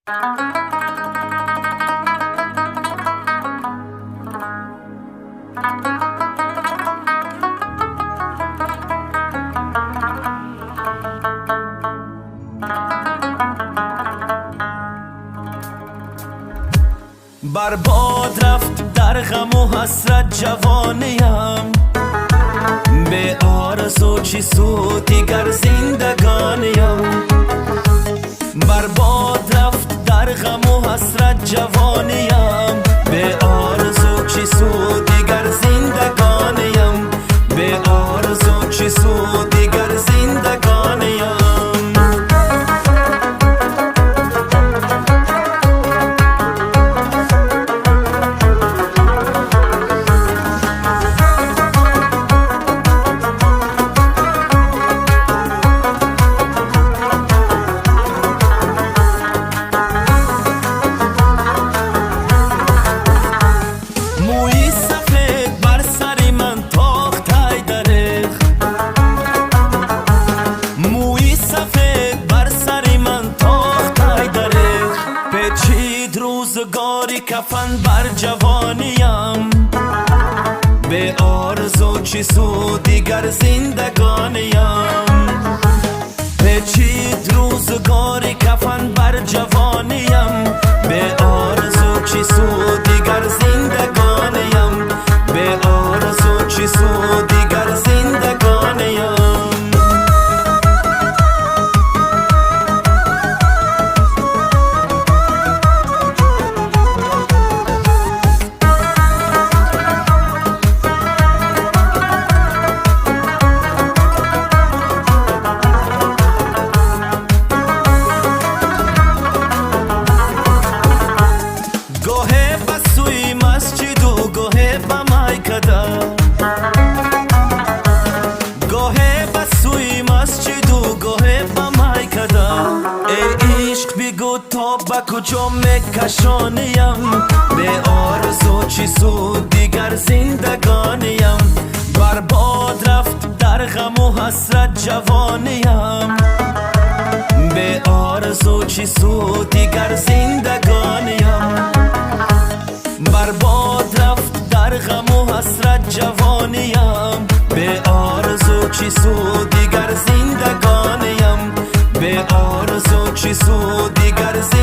برباد رفت در غم و حسرت جوانیم، به آرزو چی سود دیگر زندگانیم. برباد رفت در غم و حسرت جوانیم، به آرزو چی سود دیگر زندگانیم، به آرزو چی سود دیگر زندگانیم. روزگاری کفن بر جوانیم، به آرزو چی سود دیگر زندگانیم. پیچید روزگاری کفن بر جوانیم، به آرزو چی سود دیگر زندگانیم، به آرزو چی سود دیگر زندگانیم. تا به کجا میکشانیم، به آرزو چی سود دیگر زندگانیم. برباد رفت در غم و حسرت جوانیم، به آرزو چی سود دیگر زندگانیم. برباد رفت در غم و حسرت جوانیم، به آرزو چی سود دیگر زندگانیم، به آرزو چی سود دیگر زندگانیم.